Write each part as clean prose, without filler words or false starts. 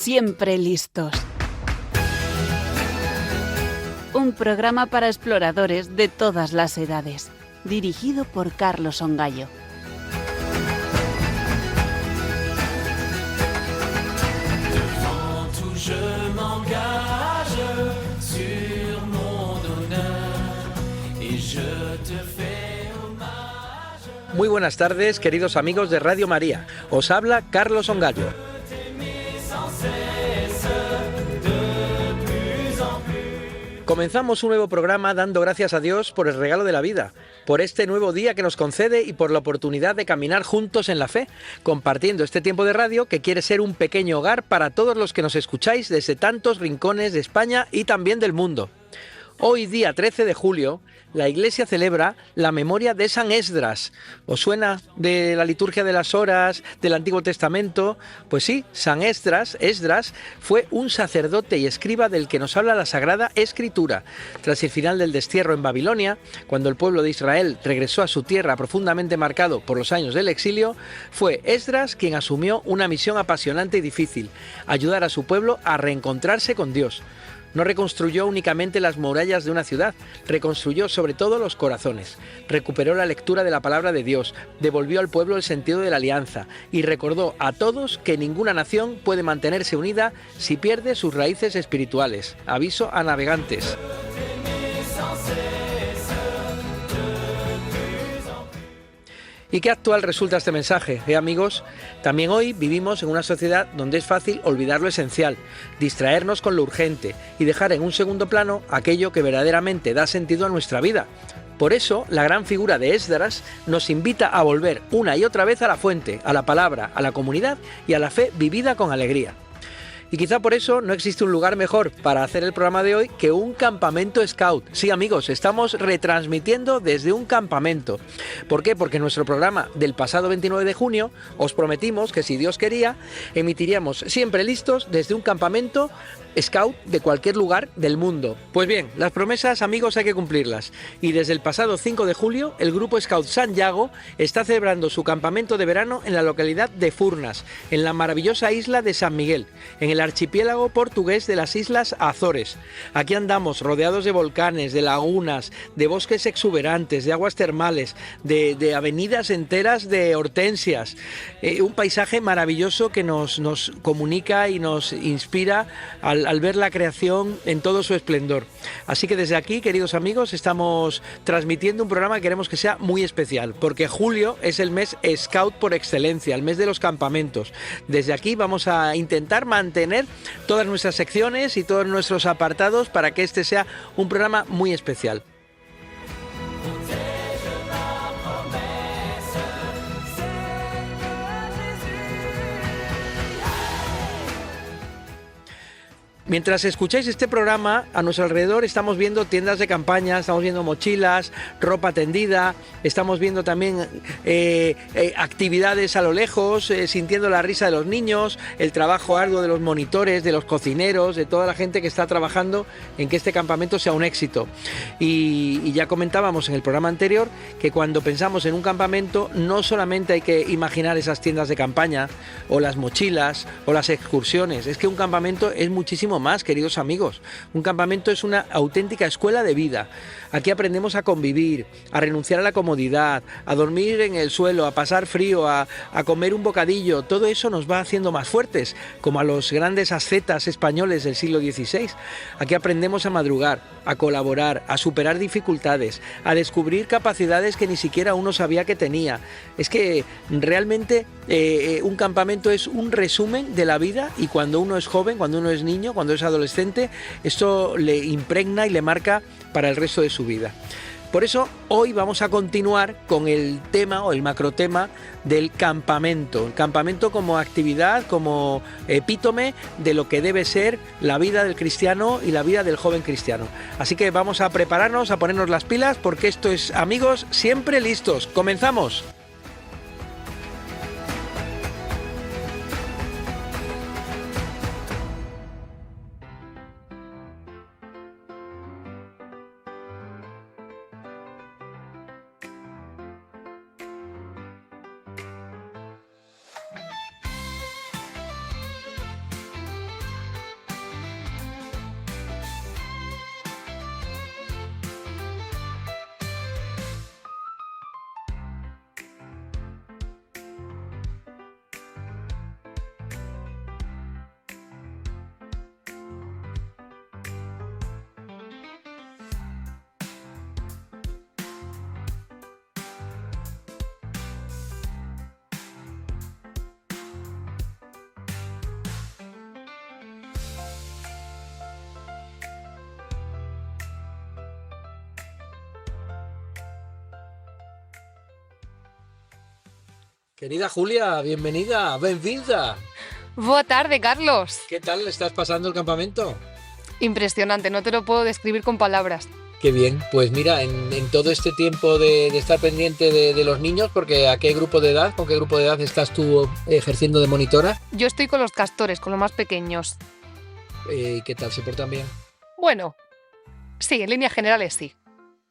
Siempre listos. Un programa para exploradores de todas las edades, dirigido por Carlos Ongallo. Muy buenas tardes, queridos amigos de Radio María. Os habla Carlos Ongallo. Comenzamos un nuevo programa dando gracias a Dios por el regalo de la vida, por este nuevo día que nos concede y por la oportunidad de caminar juntos en la fe, compartiendo este tiempo de radio que quiere ser un pequeño hogar para todos los que nos escucháis desde tantos rincones de España y también del mundo. Hoy, día 13 de julio, la Iglesia celebra la memoria de San Esdras. ¿Os suena de la liturgia de las horas del Antiguo Testamento? Pues sí, San Esdras fue un sacerdote y escriba del que nos habla la Sagrada Escritura. Tras el final del destierro en Babilonia, cuando el pueblo de Israel regresó a su tierra profundamente marcado por los años del exilio, fue Esdras quien asumió una misión apasionante y difícil: ayudar a su pueblo a reencontrarse con Dios. No reconstruyó únicamente las murallas de una ciudad, reconstruyó sobre todo los corazones. Recuperó la lectura de la palabra de Dios, devolvió al pueblo el sentido de la alianza y recordó a todos que ninguna nación puede mantenerse unida si pierde sus raíces espirituales. Aviso a navegantes. ¿Y qué actual resulta este mensaje, amigos? También hoy vivimos en una sociedad donde es fácil olvidar lo esencial, distraernos con lo urgente y dejar en un segundo plano aquello que verdaderamente da sentido a nuestra vida. Por eso, la gran figura de Esdras nos invita a volver una y otra vez a la fuente, a la palabra, a la comunidad y a la fe vivida con alegría. Y quizá por eso no existe un lugar mejor para hacer el programa de hoy que un campamento scout. Sí, amigos, estamos retransmitiendo desde un campamento. ¿Por qué? Porque en nuestro programa del pasado 29 de junio os prometimos que, si Dios quería, emitiríamos Siempre Listos desde un campamento scout de cualquier lugar del mundo. Pues bien, las promesas, amigos, hay que cumplirlas. Y desde el pasado 5 de julio, el grupo Scout San Yago está celebrando su campamento de verano en la localidad de Furnas, en la maravillosa isla de San Miguel, en el archipiélago portugués de las Islas Azores. Aquí andamos rodeados de volcanes, de lagunas, de bosques exuberantes, de aguas termales, de avenidas enteras de hortensias. Un paisaje maravilloso que nos comunica y nos inspira al ver la creación en todo su esplendor. Así que desde aquí, queridos amigos, estamos transmitiendo un programa que queremos que sea muy especial, porque julio es el mes Scout por excelencia, el mes de los campamentos. Desde aquí vamos a intentar mantener todas nuestras secciones y todos nuestros apartados para que este sea un programa muy especial. Mientras escucháis este programa, a nuestro alrededor estamos viendo tiendas de campaña, estamos viendo mochilas, ropa tendida, estamos viendo también actividades a lo lejos, sintiendo la risa de los niños, el trabajo arduo de los monitores, de los cocineros, de toda la gente que está trabajando en que este campamento sea un éxito. Y ya comentábamos en el programa anterior que cuando pensamos en un campamento no solamente hay que imaginar esas tiendas de campaña o las mochilas o las excursiones, es que un campamento es muchísimo más, queridos amigos. Un campamento es una auténtica escuela de vida. Aquí aprendemos a convivir, a renunciar a la comodidad, a dormir en el suelo, a pasar frío, a comer un bocadillo. Todo eso nos va haciendo más fuertes, como a los grandes ascetas españoles del siglo XVI. Aquí aprendemos a madrugar, a colaborar, a superar dificultades, a descubrir capacidades que ni siquiera uno sabía que tenía. Es que realmente un campamento es un resumen de la vida, y cuando uno es joven, cuando uno es niño, cuando es adolescente, esto le impregna y le marca para el resto de su vida. Por eso hoy vamos a continuar con el tema o el macrotema del campamento. El campamento como actividad, como epítome de lo que debe ser la vida del cristiano y la vida del joven cristiano. Así que vamos a prepararnos, a ponernos las pilas, porque esto es, amigos, Siempre Listos. ¡Comenzamos! Querida Julia, bienvenida, benvinda. Boa tarde, Carlos. ¿Qué tal estás pasando el campamento? Impresionante, no te lo puedo describir con palabras. Qué bien, pues mira, en todo este tiempo de estar pendiente de los niños, porque ¿a qué grupo de edad, con qué grupo de edad estás tú ejerciendo de monitora? Yo estoy con los castores, con los más pequeños. ¿Qué tal? ¿Se portan bien? Bueno, sí, en líneas generales sí.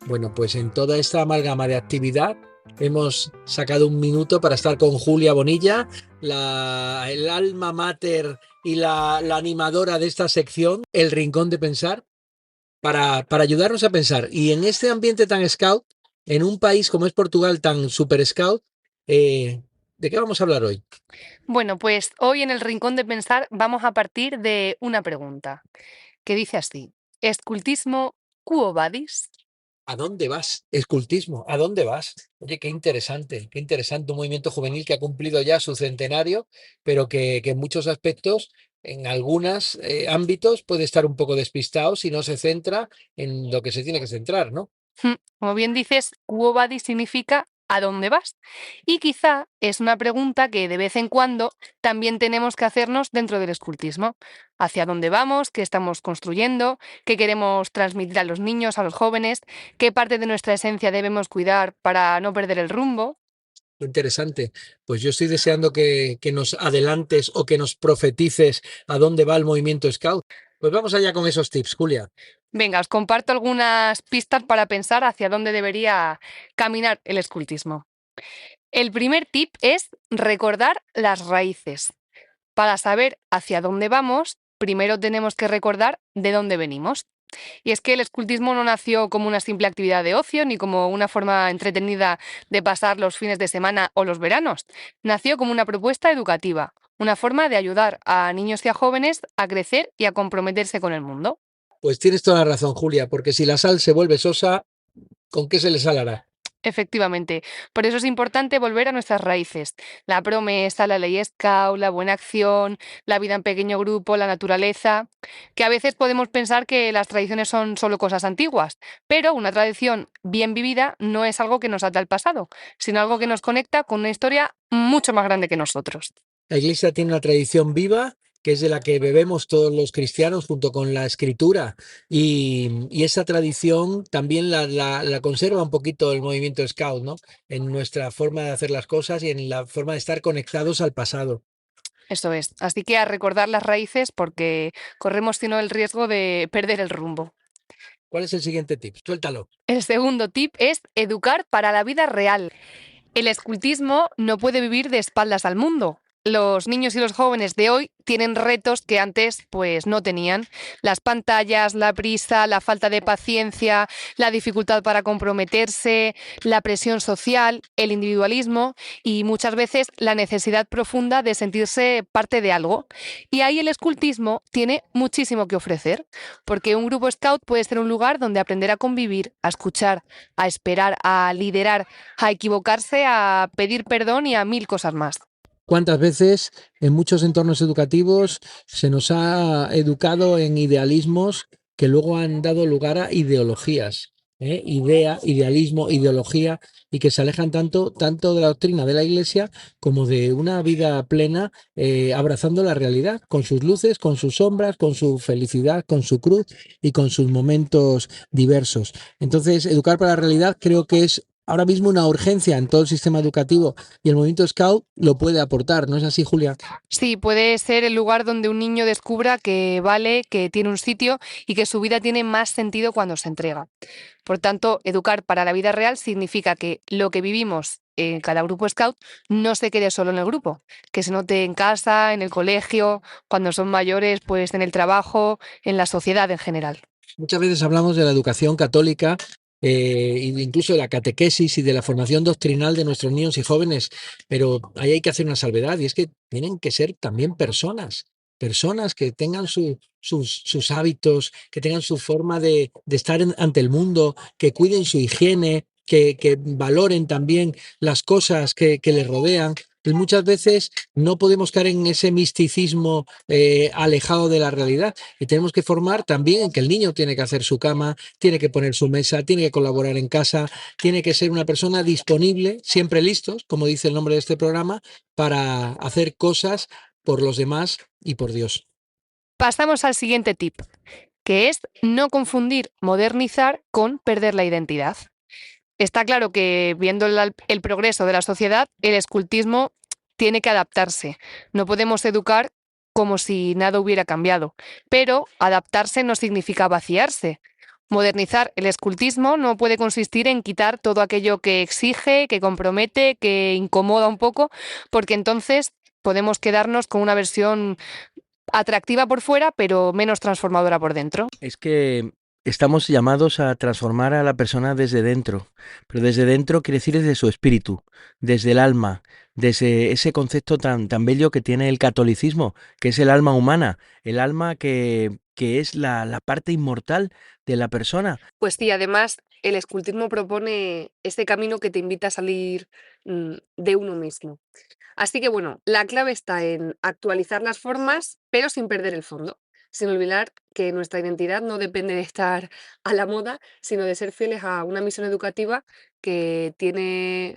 Bueno, pues en toda esta amalgama de actividad hemos sacado un minuto para estar con Julia Bonilla, el alma mater y la animadora de esta sección, El Rincón de Pensar, para ayudarnos a pensar. Y en este ambiente tan scout, en un país como es Portugal, tan super scout, ¿de qué vamos a hablar hoy? Bueno, pues hoy en el Rincón de Pensar vamos a partir de una pregunta que dice así: ¿escultismo quo vadis? ¿A dónde vas? Escultismo, ¿a dónde vas? Oye, qué interesante un movimiento juvenil que ha cumplido ya su centenario, pero que en muchos aspectos, en algunos ámbitos, puede estar un poco despistado si no se centra en lo que se tiene que centrar, ¿no? Como bien dices, quo vadis significa ¿a dónde vas? Y quizá es una pregunta que de vez en cuando también tenemos que hacernos dentro del escultismo. ¿Hacia dónde vamos? ¿Qué estamos construyendo? ¿Qué queremos transmitir a los niños, a los jóvenes? ¿Qué parte de nuestra esencia debemos cuidar para no perder el rumbo? Qué interesante. Pues yo estoy deseando que nos adelantes o que nos profetices a dónde va el movimiento Scout. Pues vamos allá con esos tips, Julia. Venga, os comparto algunas pistas para pensar hacia dónde debería caminar el escultismo. El primer tip es recordar las raíces. Para saber hacia dónde vamos, primero tenemos que recordar de dónde venimos. Y es que el escultismo no nació como una simple actividad de ocio ni como una forma entretenida de pasar los fines de semana o los veranos. Nació como una propuesta educativa, una forma de ayudar a niños y a jóvenes a crecer y a comprometerse con el mundo. Pues tienes toda la razón, Julia, porque si la sal se vuelve sosa, ¿con qué se le salará? Efectivamente, por eso es importante volver a nuestras raíces. La promesa, la ley Scout, la buena acción, la vida en pequeño grupo, la naturaleza, que a veces podemos pensar que las tradiciones son solo cosas antiguas, pero una tradición bien vivida no es algo que nos ata al pasado, sino algo que nos conecta con una historia mucho más grande que nosotros. La Iglesia tiene una tradición viva que es de la que bebemos todos los cristianos junto con la escritura y esa tradición también la conserva un poquito el movimiento Scout, ¿no? En nuestra forma de hacer las cosas y en la forma de estar conectados al pasado. Eso es. Así que a recordar las raíces porque corremos sino el riesgo de perder el rumbo. ¿Cuál es el siguiente tip? Suéltalo. El segundo tip es educar para la vida real. El escultismo no puede vivir de espaldas al mundo. Los niños y los jóvenes de hoy tienen retos que antes pues no tenían. Las pantallas, la prisa, la falta de paciencia, la dificultad para comprometerse, la presión social, el individualismo y muchas veces la necesidad profunda de sentirse parte de algo. Y ahí el escultismo tiene muchísimo que ofrecer, porque un grupo scout puede ser un lugar donde aprender a convivir, a escuchar, a esperar, a liderar, a equivocarse, a pedir perdón y a mil cosas más. ¿Cuántas veces en muchos entornos educativos se nos ha educado en idealismos que luego han dado lugar a ideologías? Idea, idealismo, ideología, y que se alejan tanto de la doctrina de la Iglesia como de una vida plena, abrazando la realidad, con sus luces, con sus sombras, con su felicidad, con su cruz y con sus momentos diversos. Entonces, educar para la realidad creo que es ahora mismo una urgencia en todo el sistema educativo y el movimiento Scout lo puede aportar, ¿no es así, Julia? Sí, puede ser el lugar donde un niño descubra que vale, que tiene un sitio y que su vida tiene más sentido cuando se entrega. Por tanto, educar para la vida real significa que lo que vivimos en cada grupo scout no se quede solo en el grupo, que se note en casa, en el colegio, cuando son mayores, pues en el trabajo, en la sociedad en general. Muchas veces hablamos de la educación católica, incluso de la catequesis y de la formación doctrinal de nuestros niños y jóvenes, pero ahí hay que hacer una salvedad y es que tienen que ser también personas que tengan sus hábitos, que tengan su forma de estar ante el mundo, que cuiden su higiene, que valoren también las cosas que les rodean. Pues muchas veces no podemos caer en ese misticismo alejado de la realidad y tenemos que formar también en que el niño tiene que hacer su cama, tiene que poner su mesa, tiene que colaborar en casa, tiene que ser una persona disponible, siempre listos, como dice el nombre de este programa, para hacer cosas por los demás y por Dios. Pasamos al siguiente tip, que es no confundir modernizar con perder la identidad. Está claro que viendo el progreso de la sociedad, el escultismo tiene que adaptarse. No podemos educar como si nada hubiera cambiado, pero adaptarse no significa vaciarse. Modernizar el escultismo no puede consistir en quitar todo aquello que exige, que compromete, que incomoda un poco, porque entonces podemos quedarnos con una versión atractiva por fuera, pero menos transformadora por dentro. Es que estamos llamados a transformar a la persona desde dentro, pero desde dentro quiere decir desde su espíritu, desde el alma, desde ese concepto tan bello que tiene el catolicismo, que es el alma humana, el alma que es la parte inmortal de la persona. Pues sí, además el escultismo propone este camino que te invita a salir de uno mismo. Así que bueno, la clave está en actualizar las formas, pero sin perder el fondo, sin olvidar que nuestra identidad no depende de estar a la moda, sino de ser fieles a una misión educativa que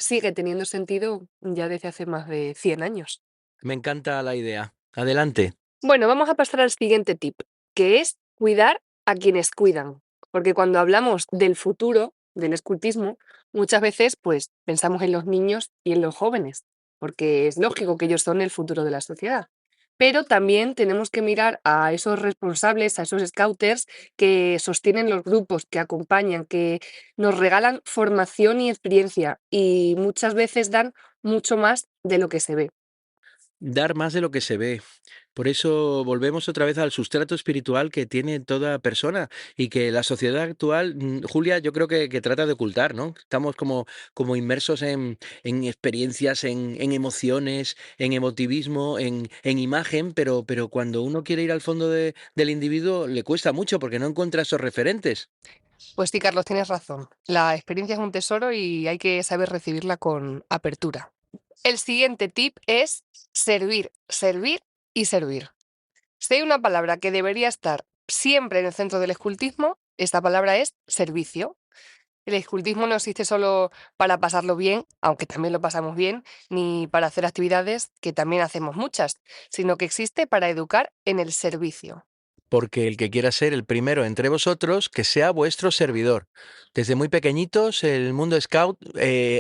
sigue teniendo sentido ya desde hace más de 100 años. Me encanta la idea. Adelante. Bueno, vamos a pasar al siguiente tip, que es cuidar a quienes cuidan. Porque cuando hablamos del futuro, del escultismo, muchas veces pues pensamos en los niños y en los jóvenes, porque es lógico que ellos son el futuro de la sociedad. Pero también tenemos que mirar a esos responsables, a esos scouters que sostienen los grupos, que acompañan, que nos regalan formación y experiencia y muchas veces dan mucho más de lo que se ve. Dar más de lo que se ve. Por eso volvemos otra vez al sustrato espiritual que tiene toda persona y que la sociedad actual, Julia, yo creo que trata de ocultar, ¿no? Estamos como inmersos en experiencias, en emociones, en emotivismo, en imagen, pero cuando uno quiere ir al fondo del individuo le cuesta mucho porque no encuentra esos referentes. Pues sí, Carlos, tienes razón. La experiencia es un tesoro y hay que saber recibirla con apertura. El siguiente tip es servir, servir y servir. Si hay una palabra que debería estar siempre en el centro del escultismo, esta palabra es servicio. El escultismo no existe solo para pasarlo bien, aunque también lo pasamos bien, ni para hacer actividades, que también hacemos muchas, sino que existe para educar en el servicio. Porque el que quiera ser el primero entre vosotros, que sea vuestro servidor. Desde muy pequeñitos, el mundo Scout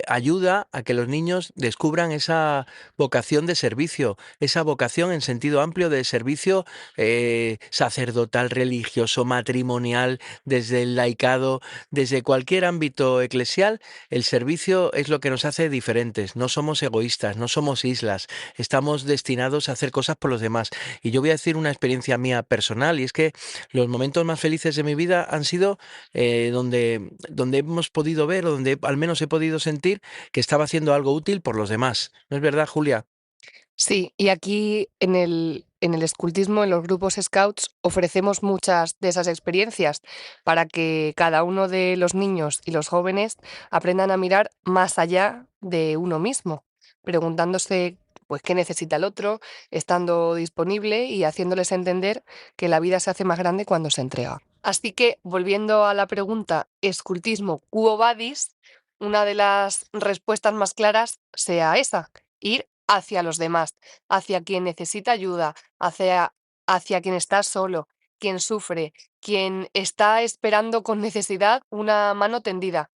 ayuda a que los niños descubran esa vocación de servicio, esa vocación en sentido amplio de servicio sacerdotal, religioso, matrimonial, desde el laicado, desde cualquier ámbito eclesial. El servicio es lo que nos hace diferentes. No somos egoístas, no somos islas. Estamos destinados a hacer cosas por los demás. Y yo voy a decir una experiencia mía personal, y es que los momentos más felices de mi vida han sido donde hemos podido ver, o donde al menos he podido sentir que estaba haciendo algo útil por los demás. ¿No es verdad, Julia? Sí, y aquí en el escultismo, en los grupos scouts, ofrecemos muchas de esas experiencias para que cada uno de los niños y los jóvenes aprendan a mirar más allá de uno mismo, preguntándose pues qué necesita el otro, estando disponible y haciéndoles entender que la vida se hace más grande cuando se entrega. Así que, volviendo a la pregunta, ¿escultismo quo vadis? Una de las respuestas más claras sea esa, ir hacia los demás, hacia quien necesita ayuda, hacia quien está solo, quien sufre, quien está esperando con necesidad una mano tendida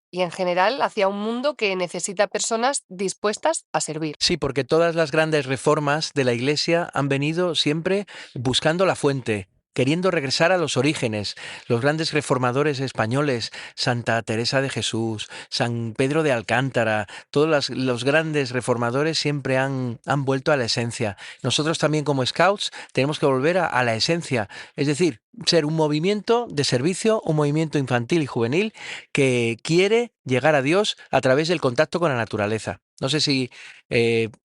y en general hacia un mundo que necesita personas dispuestas a servir. Sí, porque todas las grandes reformas de la Iglesia han venido siempre buscando la fuente, queriendo regresar a los orígenes. Los grandes reformadores españoles, Santa Teresa de Jesús, San Pedro de Alcántara, todos los grandes reformadores siempre han vuelto a la esencia. Nosotros también como Scouts tenemos que volver a la esencia, es decir, ser un movimiento de servicio, un movimiento infantil y juvenil que quiere llegar a Dios a través del contacto con la naturaleza. No sé si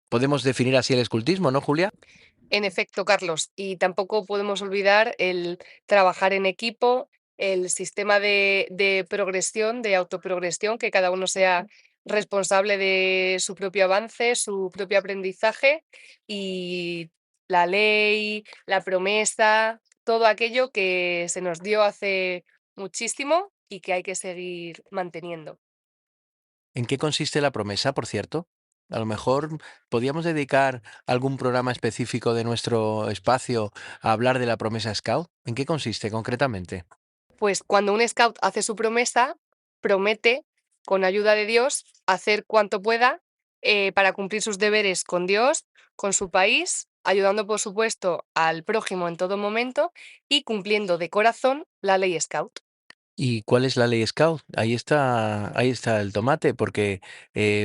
podemos definir así el escultismo, ¿no, Julia? En efecto, Carlos, y tampoco podemos olvidar el trabajar en equipo, el sistema de progresión, de autoprogresión, que cada uno sea responsable de su propio avance, su propio aprendizaje y la ley, la promesa, todo aquello que se nos dio hace muchísimo y que hay que seguir manteniendo. ¿En qué consiste la promesa, por cierto? A lo mejor podríamos dedicar algún programa específico de nuestro espacio a hablar de la promesa Scout. ¿En qué consiste concretamente? Pues cuando un scout hace su promesa, promete, con ayuda de Dios, hacer cuanto pueda para cumplir sus deberes con Dios, con su país, ayudando, por supuesto, al prójimo en todo momento y cumpliendo de corazón la ley scout. ¿Y cuál es la ley Scout? Ahí está el tomate, porque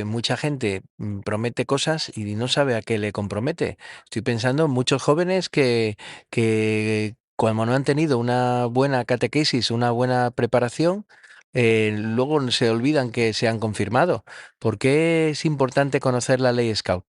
mucha gente promete cosas y no sabe a qué le compromete. Estoy pensando en muchos jóvenes que cuando no han tenido una buena catequesis, una buena preparación, luego se olvidan que se han confirmado. ¿Por qué es importante conocer la ley Scout?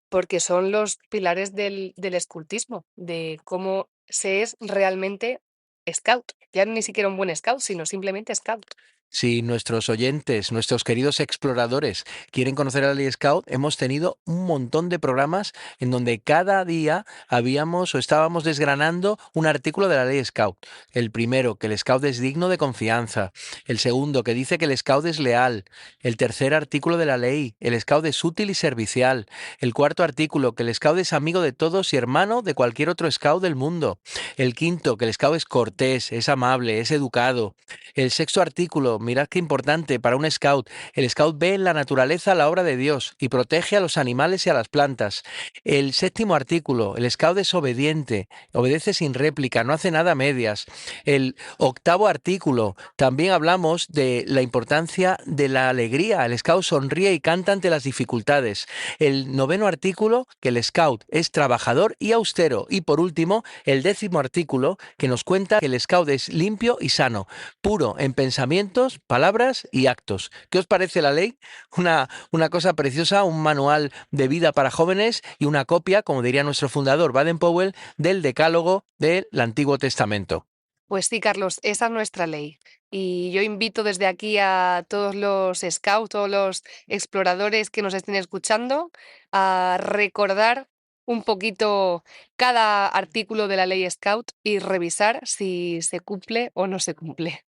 Porque son los pilares del escultismo, de cómo se es realmente scout. Ya ni siquiera un buen scout, sino simplemente scout. Si nuestros oyentes, nuestros queridos exploradores quieren conocer a la Ley Scout, hemos tenido un montón de programas en donde cada día habíamos o estábamos desgranando un artículo de la Ley Scout. El primero, que el Scout es digno de confianza. El segundo, que dice que el Scout es leal. El tercer artículo de la ley, el Scout es útil y servicial. El cuarto artículo, que el Scout es amigo de todos y hermano de cualquier otro Scout del mundo. El quinto, que el Scout es cortés, es amable, es educado. El sexto artículo, mirad qué importante para un scout. El scout ve en la naturaleza la obra de Dios y protege a los animales y a las plantas. El séptimo artículo, el scout es obediente, obedece sin réplica, no hace nada a medias. El octavo artículo, también hablamos de la importancia de la alegría. El scout sonríe y canta ante las dificultades. El noveno artículo, que el scout es trabajador y austero. Y por último, el décimo artículo, que nos cuenta que el scout es limpio y sano, puro en pensamientos, palabras y actos. ¿Qué os parece la ley? Una cosa preciosa, un manual de vida para jóvenes y una copia, como diría nuestro fundador Baden-Powell, del Decálogo del Antiguo Testamento. Pues sí, Carlos, esa es nuestra ley. Y yo invito desde aquí a todos los scouts, todos los exploradores que nos estén escuchando, a recordar un poquito cada artículo de la ley Scout y revisar si se cumple o no se cumple.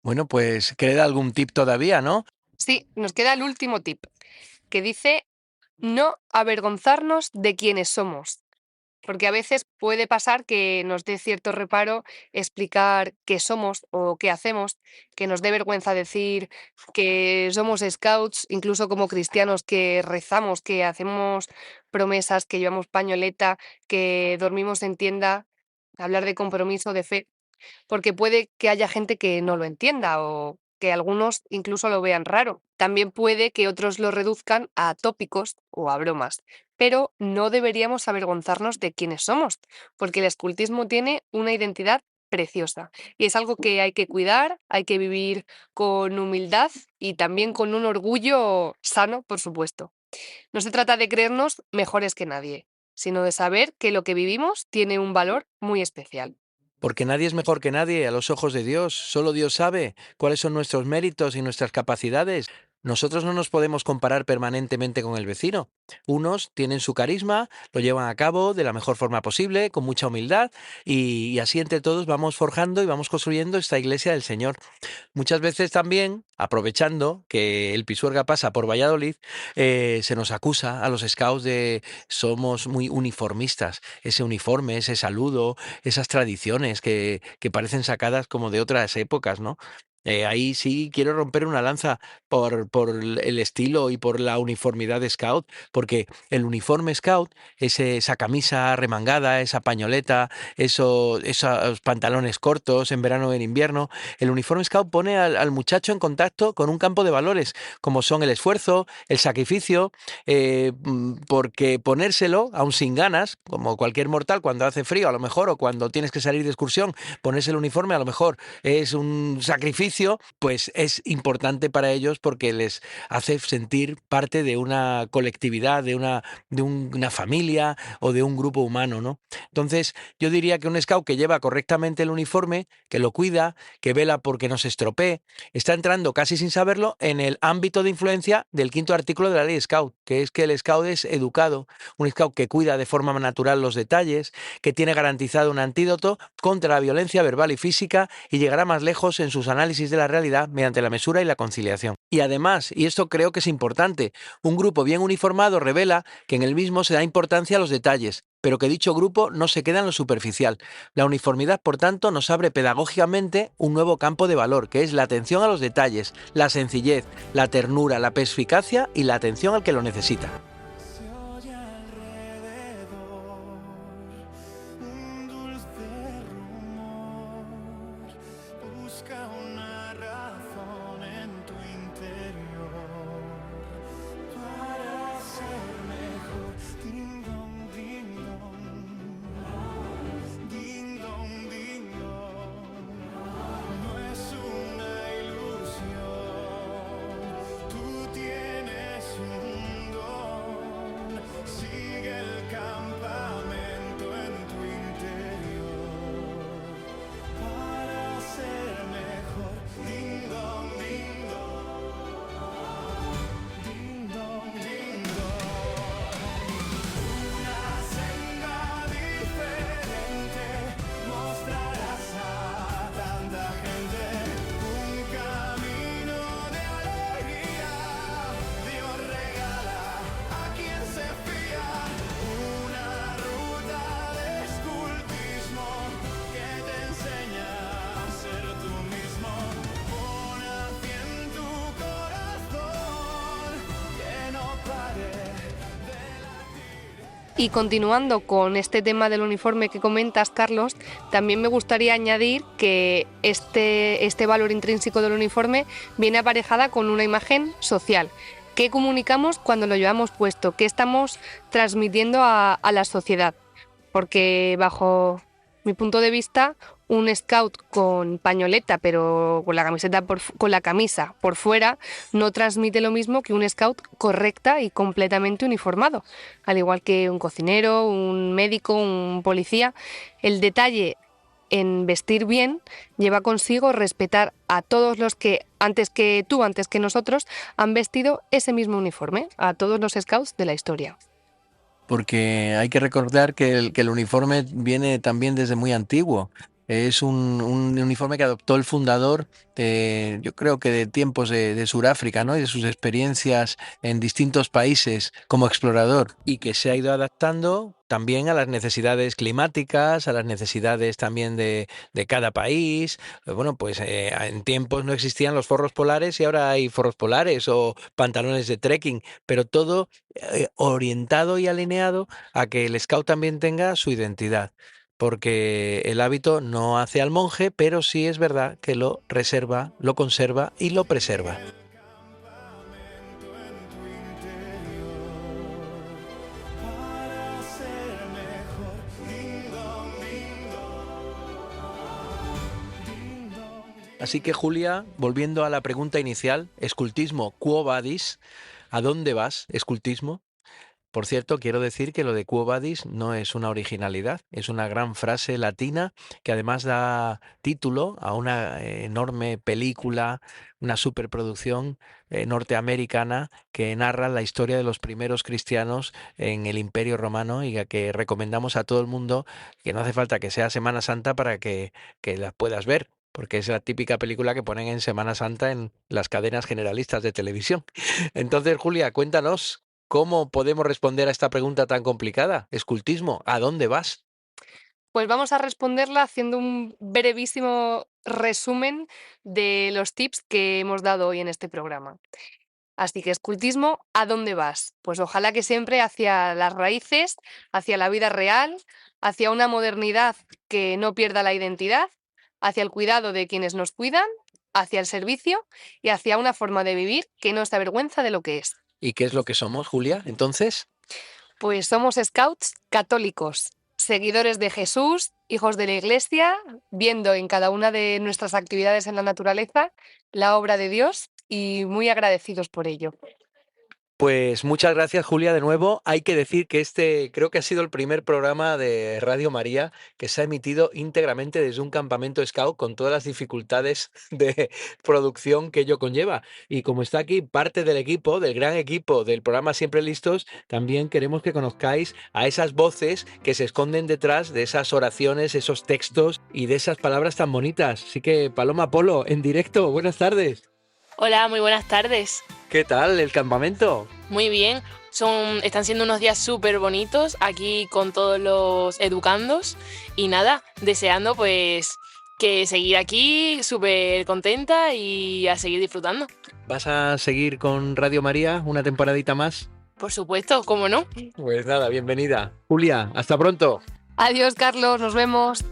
Bueno, pues queda algún tip todavía, ¿no? Sí, nos queda el último tip, que dice no avergonzarnos de quienes somos. Porque a veces puede pasar que nos dé cierto reparo explicar qué somos o qué hacemos, que nos dé vergüenza decir que somos scouts, incluso como cristianos que rezamos, que hacemos promesas, que llevamos pañoleta, que dormimos en tienda, hablar de compromiso, de fe, porque puede que haya gente que no lo entienda o que algunos incluso lo vean raro. También puede que otros lo reduzcan a tópicos o a bromas, pero no deberíamos avergonzarnos de quiénes somos, porque el escultismo tiene una identidad preciosa y es algo que hay que cuidar, hay que vivir con humildad y también con un orgullo sano, por supuesto. No se trata de creernos mejores que nadie, sino de saber que lo que vivimos tiene un valor muy especial. Porque nadie es mejor que nadie a los ojos de Dios. Solo Dios sabe cuáles son nuestros méritos y nuestras capacidades. Nosotros no nos podemos comparar permanentemente con el vecino. Unos tienen su carisma, lo llevan a cabo de la mejor forma posible, con mucha humildad, y así entre todos vamos forjando y vamos construyendo esta iglesia del Señor. Muchas veces también, aprovechando que el Pisuerga pasa por Valladolid, se nos acusa a los scouts de somos muy uniformistas. Ese uniforme, ese saludo, esas tradiciones que parecen sacadas como de otras épocas, ¿no? Ahí sí quiero romper una lanza por el estilo y por la uniformidad de Scout, porque el uniforme Scout, esa camisa remangada, esa pañoleta, esos pantalones cortos en verano o en invierno, el uniforme Scout pone al muchacho en contacto con un campo de valores, como son el esfuerzo, el sacrificio, porque ponérselo, aun sin ganas, como cualquier mortal cuando hace frío a lo mejor, o cuando tienes que salir de excursión, ponerse el uniforme a lo mejor es un sacrificio servicio, pues es importante para ellos porque les hace sentir parte de una colectividad, de una familia o de un grupo humano, ¿no? Entonces, yo diría que un scout que lleva correctamente el uniforme, que lo cuida, que vela porque no se estropee, está entrando casi sin saberlo en el ámbito de influencia del quinto artículo de la ley Scout, que es que el scout es educado, un scout que cuida de forma natural los detalles, que tiene garantizado un antídoto contra la violencia verbal y física y llegará más lejos en sus análisis de la realidad mediante la mesura y la conciliación. Y además, y esto creo que es importante, un grupo bien uniformado revela que en el mismo se da importancia a los detalles, pero que dicho grupo no se queda en lo superficial. La uniformidad, por tanto, nos abre pedagógicamente un nuevo campo de valor, que es la atención a los detalles, la sencillez, la ternura, la perspicacia y la atención al que lo necesita. Se oye alrededor un dulce rumor, busca una razón en tu interior para ser mejor. Ding dong, ding dong, ding dong, ding dong. No es una ilusión, tú tienes un don. Sigue el campamento en tu interior para ser mejor. Ding dong, ding dong, ding dong, ding dong. Una senda diferente mostrarás a tanta gente, un camino de alegría. Dios regala a quien se fía una ruta de escultismo que te enseña a ser tú mismo. Pon a pie en tu corazón que no pare de latir. Y continuando con este tema del uniforme que comentas, Carlos, también me gustaría añadir que este valor intrínseco del uniforme viene aparejada con una imagen social. ¿Qué comunicamos cuando lo llevamos puesto? ¿Qué estamos transmitiendo a la sociedad? Porque bajo mi punto de vista, un scout con pañoleta, pero con la camiseta con la camisa por fuera, no transmite lo mismo que un scout correcta y completamente uniformado. Al igual que un cocinero, un médico, un policía, el detalle en vestir bien lleva consigo respetar a todos los que antes que nosotros, han vestido ese mismo uniforme, a todos los scouts de la historia. Porque hay que recordar que el uniforme viene también desde muy antiguo. Es un uniforme que adoptó el fundador, yo creo que de tiempos de Sudáfrica, ¿no? Y de sus experiencias en distintos países como explorador, y que se ha ido adaptando también a las necesidades climáticas, a las necesidades también de cada país. Bueno, pues en tiempos no existían los forros polares y ahora hay forros polares o pantalones de trekking, pero todo orientado y alineado a que el scout también tenga su identidad. Porque el hábito no hace al monje, pero sí es verdad que lo reserva, lo conserva y lo preserva. Campamento en tu interior para ser mejor. Ding dong, ding dong, ding dong. Así que Julia, volviendo a la pregunta inicial, escultismo, quo vadis, ¿a dónde vas, escultismo? Por cierto, quiero decir que lo de Quo Vadis no es una originalidad, es una gran frase latina que además da título a una enorme película, una superproducción norteamericana que narra la historia de los primeros cristianos en el Imperio Romano y a que recomendamos a todo el mundo, que no hace falta que sea Semana Santa para que la puedas ver, porque es la típica película que ponen en Semana Santa en las cadenas generalistas de televisión. Entonces, Julia, cuéntanos. ¿Cómo podemos responder a esta pregunta tan complicada? Escultismo, ¿a dónde vas? Pues vamos a responderla haciendo un brevísimo resumen de los tips que hemos dado hoy en este programa. Así que escultismo, ¿a dónde vas? Pues ojalá que siempre hacia las raíces, hacia la vida real, hacia una modernidad que no pierda la identidad, hacia el cuidado de quienes nos cuidan, hacia el servicio y hacia una forma de vivir que no se avergüenza de lo que es. ¿Y qué es lo que somos, Julia? Entonces, Pues somos scouts católicos, seguidores de Jesús, hijos de la Iglesia, viendo en cada una de nuestras actividades en la naturaleza la obra de Dios y muy agradecidos por ello. Pues muchas gracias, Julia, de nuevo. Hay que decir que este creo que ha sido el primer programa de Radio María que se ha emitido íntegramente desde un campamento Scout con todas las dificultades de producción que ello conlleva. Y como está aquí parte del equipo, del gran equipo del programa Siempre Listos, también queremos que conozcáis a esas voces que se esconden detrás de esas oraciones, esos textos y de esas palabras tan bonitas. Así que, Paloma Polo, en directo, buenas tardes. Hola, muy buenas tardes. ¿Qué tal el campamento? Muy bien. Están siendo unos días súper bonitos aquí con todos los educandos y nada, deseando pues que seguir aquí súper contenta y a seguir disfrutando. ¿Vas a seguir con Radio María una temporadita más? Por supuesto, ¿cómo no? Pues nada, bienvenida. Julia, hasta pronto. Adiós, Carlos, nos vemos.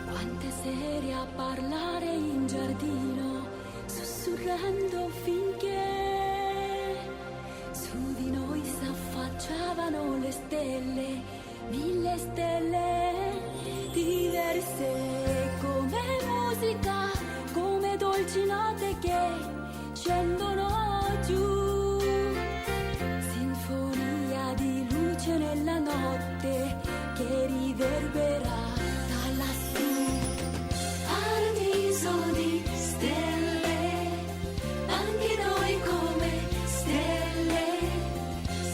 Quante sere a parlare in giardino, sussurrando finché su di noi s'affacciavano le stelle, 1000 stelle diverse come musica, come dolci note che scendono giù, sinfonia di luce nella notte che riverbera da lassù. Paradiso di stelle, anche noi come stelle,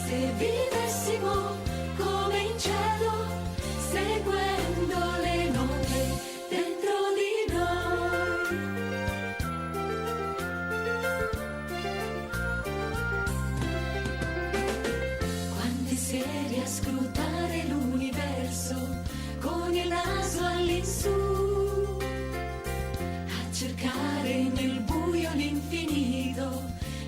se vivessimo come in cielo, seguendo le note dentro di noi. Quante sere a scrutare l'universo con il naso all'insù, a cercare nel buio l'infinito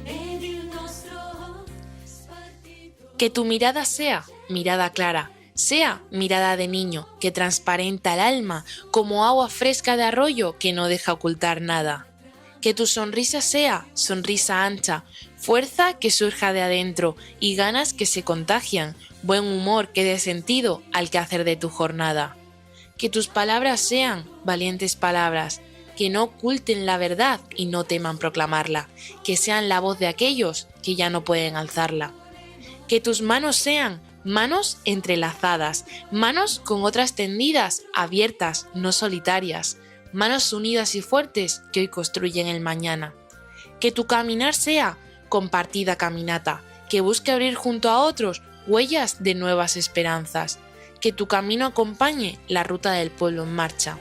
ed il nostro spartito. Que tu mirada sea mirada clara, sea mirada de niño que transparenta el alma como agua fresca de arroyo que no deja ocultar nada. Que tu sonrisa sea sonrisa ancha, fuerza que surja de adentro y ganas que se contagian, buen humor que dé sentido al quehacer de tu jornada. Que tus palabras sean valientes palabras, que no oculten la verdad y no teman proclamarla, que sean la voz de aquellos que ya no pueden alzarla. Que tus manos sean manos entrelazadas, manos con otras tendidas, abiertas, no solitarias, manos unidas y fuertes que hoy construyen el mañana. Que tu caminar sea compartida caminata, que busque abrir junto a otros huellas de nuevas esperanzas, que tu camino acompañe la ruta del pueblo en marcha.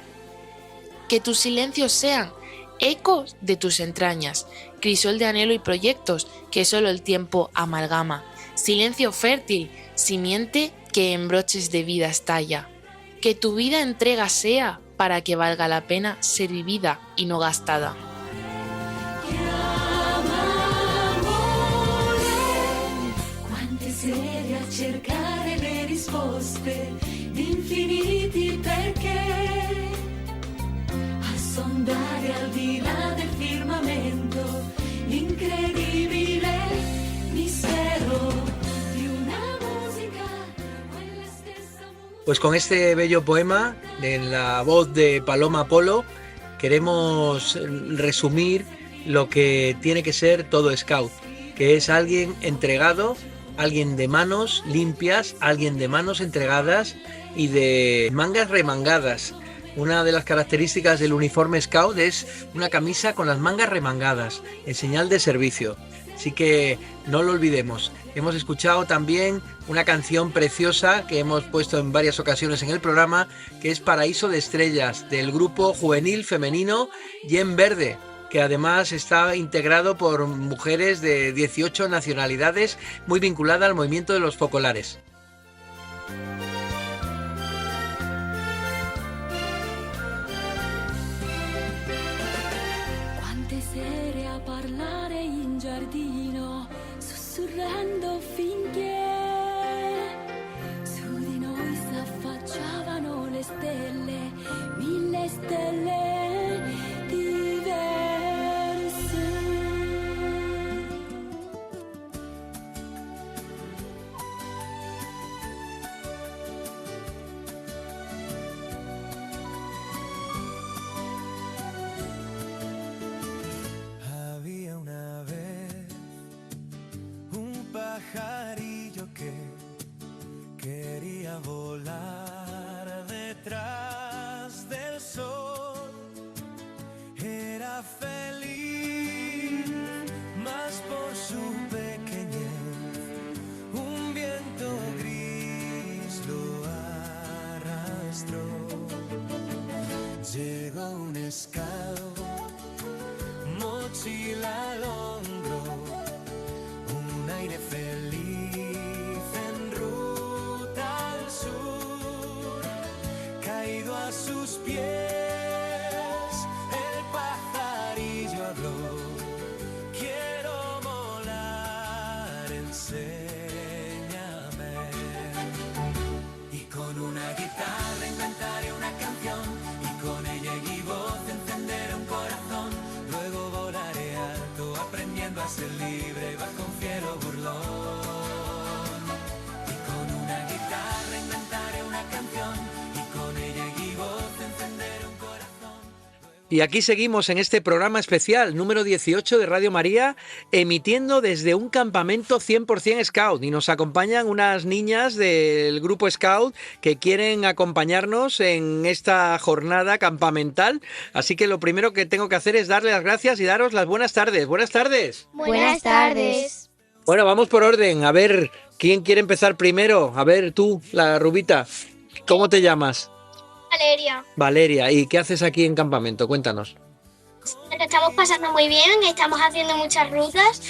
Que tus silencios sean ecos de tus entrañas, crisol de anhelo y proyectos que solo el tiempo amalgama, silencio fértil, simiente que en broches de vida estalla. Que tu vida entrega sea para que valga la pena ser vivida y no gastada. Quante sere a cercare le risposte di infiniti perché, a sondare al di là del firmamento l'incredibile mistero di una musica, quella stessa musica. Pues con este bello poema, en la voz de Paloma Polo, queremos resumir lo que tiene que ser todo Scout, que es alguien entregado, alguien de manos limpias, alguien de manos entregadas y de mangas remangadas. Una de las características del uniforme Scout es una camisa con las mangas remangadas, en señal de servicio. Así que no lo olvidemos. Hemos escuchado también una canción preciosa que hemos puesto en varias ocasiones en el programa, que es Paraíso de Estrellas, del grupo juvenil femenino Yen Verde, que además está integrado por mujeres de 18 nacionalidades, muy vinculada al movimiento de los focolares. Quante sere a parlare in giardino, sussurrando finché su di noi s'affacciavano le stelle, 1000 stelle diverse. Había una vez un pajarillo que quería volar detrás del sol. Era feliz, más por su pequeñez, un viento gris lo arrastró. Llegó un scout, mochila al hombro, un aire feliz en ruta al sur, caído a sus pies, el pajarillo habló: quiero volar, enséñame. Y con una guitarra inventaré una canción, y con ella y mi voz encenderé un corazón. Luego volaré alto, aprendiendo a ser libre bajo un fiero burlón. Y con una guitarra inventaré una canción, y con ella y mi voz encenderé un corazón. Y aquí seguimos en este programa especial número 18 de Radio María, emitiendo desde un campamento 100% Scout. Y nos acompañan unas niñas del grupo Scout que quieren acompañarnos en esta jornada campamental. Así que lo primero que tengo que hacer es darles las gracias y daros las buenas tardes. Buenas tardes. Buenas tardes. Bueno, vamos por orden. A ver, ¿quién quiere empezar primero? A ver, tú, la rubita. ¿Cómo te llamas? Valeria, Valeria. ¿Y qué haces aquí en campamento? Cuéntanos. lo estamos pasando muy bien, estamos haciendo muchas rutas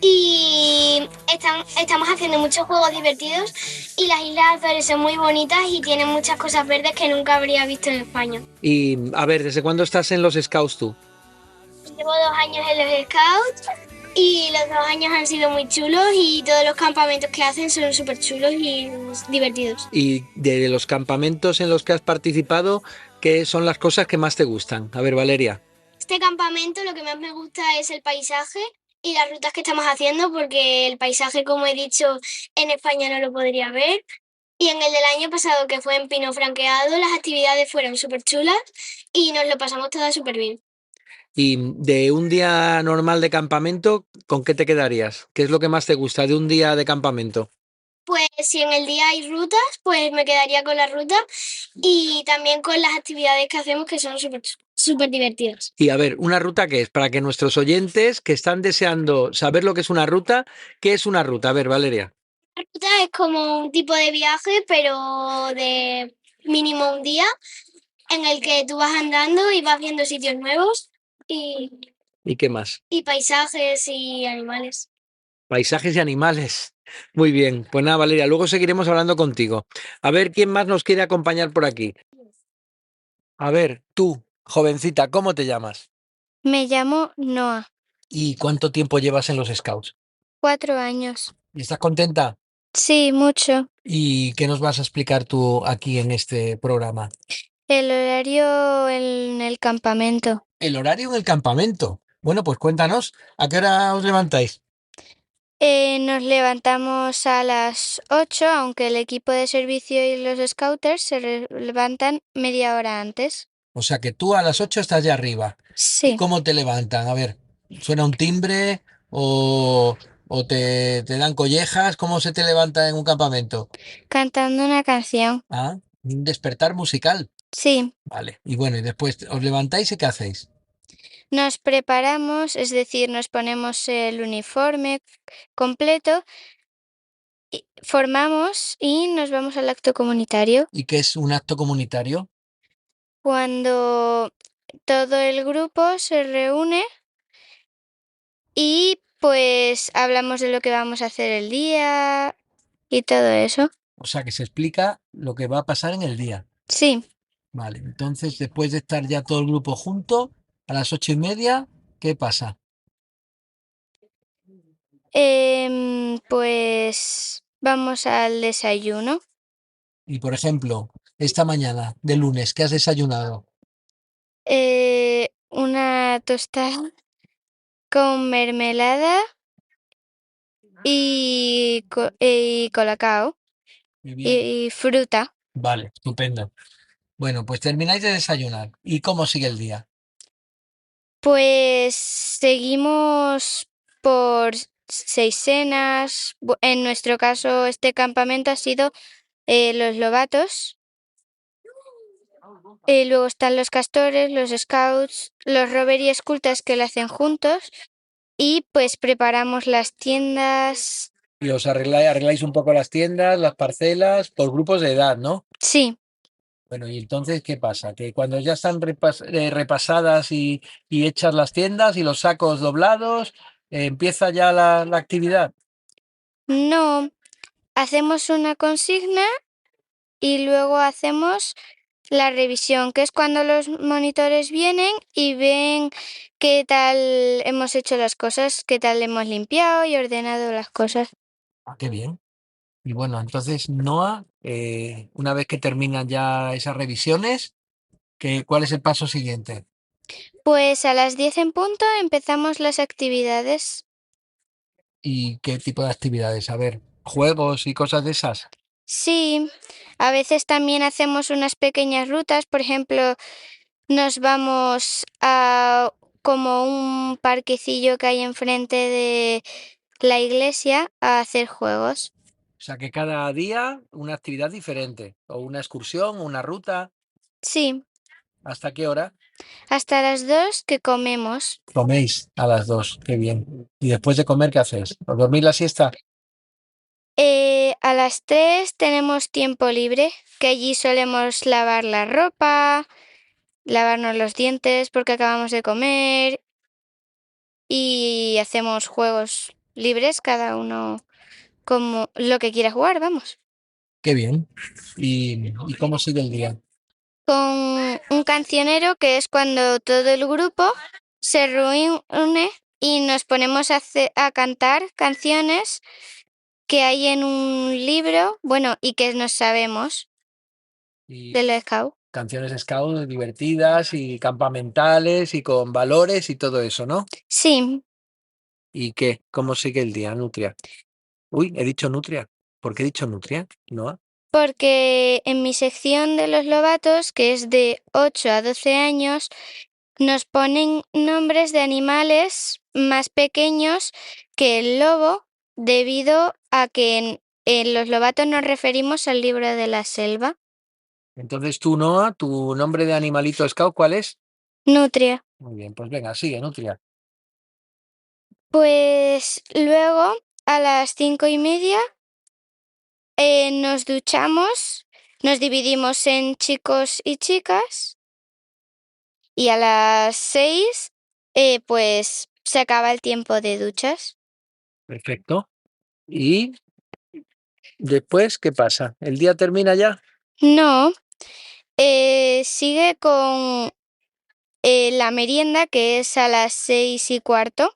y estamos haciendo muchos juegos divertidos y las Islas Azores son muy bonitas y tienen muchas cosas verdes que nunca habría visto en España. Y, a ver, ¿desde cuándo estás en los Scouts tú? Llevo 2 años en los Scouts y los 2 años han sido muy chulos y todos los campamentos que hacen son súper chulos y divertidos. Y de los campamentos en los que has participado, ¿qué son las cosas que más te gustan? A ver, Valeria. Este campamento lo que más me gusta es el paisaje y las rutas que estamos haciendo, porque el paisaje, como he dicho, en España no lo podría ver. Y en el del año pasado, que fue en Pino Franqueado, las actividades fueron súper chulas y nos lo pasamos todas súper bien. Y de un día normal de campamento, ¿con qué te quedarías? ¿Qué es lo que más te gusta de un día de campamento? Pues si en el día hay rutas, pues me quedaría con la ruta y también con las actividades que hacemos, que son súper divertidas. Y a ver, ¿una ruta qué es? Para que nuestros oyentes que están deseando saber lo que es una ruta, ¿qué es una ruta? A ver, Valeria. La ruta es como un tipo de viaje, pero de mínimo un día, en el que tú vas andando y vas viendo sitios nuevos y ¿Y qué más? paisajes y animales. Paisajes y animales. Muy bien. Pues nada, Valeria, luego seguiremos hablando contigo. A ver, ¿quién más nos quiere acompañar por aquí? A ver, tú, jovencita, ¿cómo te llamas? Me llamo Noah, ¿Y cuánto tiempo llevas en los Scouts? 4 años. ¿Y estás contenta? Sí, mucho. ¿Y qué nos vas a explicar tú aquí en este programa? El horario en el campamento. El horario en el campamento. Bueno, pues cuéntanos, ¿a qué hora os levantáis? Nos levantamos a las 8, aunque el equipo de servicio y los scouters se levantan media hora antes. O sea que tú a las 8 estás ya arriba. Sí. ¿Cómo te levantan? A ver, ¿suena un timbre o te dan collejas? ¿Cómo se te levanta en un campamento? Cantando una canción. Ah, Un despertar musical. Sí, Vale. Y bueno, y después os levantáis y ¿qué hacéis? nos preparamos, es decir, nos ponemos el uniforme completo, formamos y nos vamos al acto comunitario. ¿Y qué es un acto comunitario? Cuando todo el grupo se reúne y pues hablamos de lo que vamos a hacer el día y todo eso. O sea, que se explica lo que va a pasar en el día. Sí, Vale. Entonces, después de estar ya todo el grupo junto, a las 8:30, ¿qué pasa? pues vamos al desayuno. Y por ejemplo, esta mañana de lunes, ¿qué has desayunado? Una tostada con mermelada y colacao Muy bien. y fruta. Vale, estupendo. Bueno, pues termináis de desayunar. ¿Y cómo sigue el día? Pues seguimos por Seysenas. En nuestro caso, este campamento ha sido los Lobatos. Luego están los castores, los scouts, los rover y escoltas que lo hacen juntos. Y pues preparamos las tiendas. Y os arregláis un poco las tiendas, las parcelas, por grupos de edad, ¿no? Sí, Bueno, y entonces, ¿qué pasa? Que cuando ya están repasadas y hechas las tiendas y los sacos doblados, empieza ya la actividad. no, hacemos una consigna y luego hacemos la revisión, que es cuando los monitores vienen y ven qué tal hemos hecho las cosas, qué tal hemos limpiado y ordenado las cosas. Ah, qué bien. Y bueno, entonces, Noa, una vez que terminan ya esas revisiones, ¿cuál es el paso siguiente? Pues a las 10 en punto empezamos las actividades. ¿Y qué tipo de actividades? A ver, juegos y cosas de esas. Sí, a veces también hacemos unas pequeñas rutas, por ejemplo, nos vamos a como un parquecillo que hay enfrente de la iglesia a hacer juegos. O sea, que cada día una actividad diferente, o una excursión, o una ruta. Sí, ¿Hasta qué hora? hasta las 2 que comemos. Coméis a las 2, qué bien. ¿Y después de comer qué hacéis? ¿Os dormís la siesta? A las 3 tenemos tiempo libre, que allí solemos lavar la ropa, lavarnos los dientes porque acabamos de comer y hacemos juegos libres, cada uno como lo que quiera jugar, vamos. Qué bien. ¿Y cómo sigue el día? Con un cancionero que es cuando todo el grupo se reúne y nos ponemos a cantar canciones que hay en un libro, bueno, y que nos sabemos Y del Scout. canciones scout divertidas y campamentales y con valores y todo eso, ¿no? Sí, ¿Y qué? ¿Cómo sigue el día, Nutria? Uy, he dicho Nutria. ¿Por qué he dicho Nutria? ¿No? porque en mi sección de los lobatos, que es de 8 a 12 años, nos ponen nombres de animales más pequeños que el lobo, debido a que en los lobatos nos referimos al libro de la selva. Entonces tú, Noa, ¿tu nombre de animalito scout cuál es? Nutria. Muy bien, pues venga, sigue, Nutria. Pues luego, a las 5:30, nos duchamos, nos dividimos en chicos y chicas, y a las 6, pues se acaba el tiempo de duchas. Perfecto. ¿Y después qué pasa? ¿El día termina ya? No, sigue con la merienda, que es a las 6:15,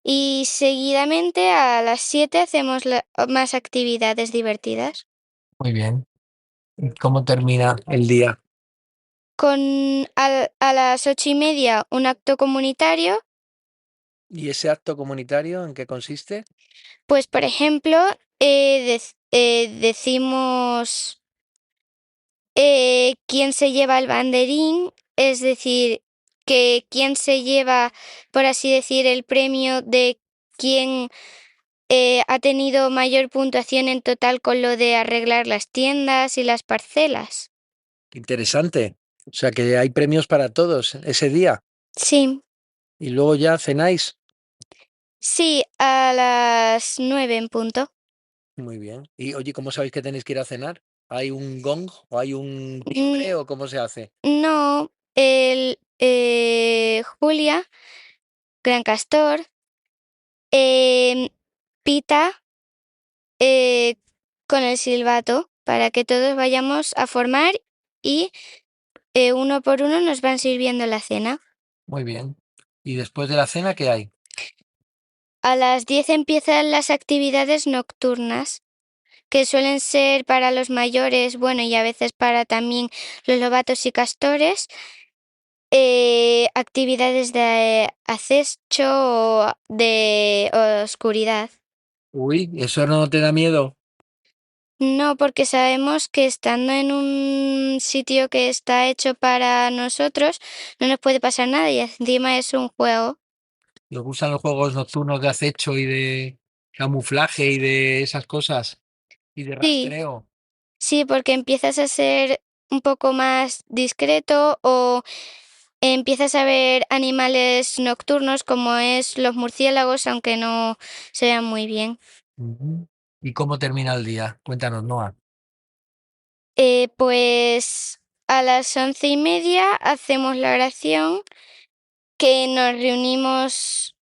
y seguidamente a las 7 hacemos más actividades divertidas. Muy bien. ¿Y cómo termina el día? A las 8:30 un acto comunitario, ¿Y ese acto comunitario en qué consiste? pues por ejemplo, decimos quién se lleva el banderín, es decir, que quién se lleva, por así decir, el premio de quién ha tenido mayor puntuación en total con lo de arreglar las tiendas y las parcelas. Interesante. O sea que hay premios para todos ese día. Sí, Y luego ya cenáis. sí, a las 9 en punto. Muy bien. Y oye, ¿cómo sabéis que tenéis que ir a cenar? ¿Hay un gong o hay un timbre o cómo se hace? No, Julia, Gran Castor, pita con el silbato para que todos vayamos a formar y uno por uno nos van sirviendo la cena. Muy bien. ¿Y después de la cena qué hay? A las 10 empiezan las actividades nocturnas, que suelen ser para los mayores, bueno, y a veces para también los lobatos y castores, actividades de acecho o de oscuridad. Uy, ¿eso no te da miedo? No, porque sabemos que estando en un sitio que está hecho para nosotros, no nos puede pasar nada y encima es un juego. ¿Os gustan los juegos nocturnos de acecho y de camuflaje y de esas cosas? Y de Sí, rastreo. sí, porque empiezas a ser un poco más discreto o empiezas a ver animales nocturnos como es los murciélagos, aunque no se vean muy bien. Ujú. ¿Y cómo termina el día? Cuéntanos, Noa. Pues a las 11:30 hacemos la oración, que nos reunimos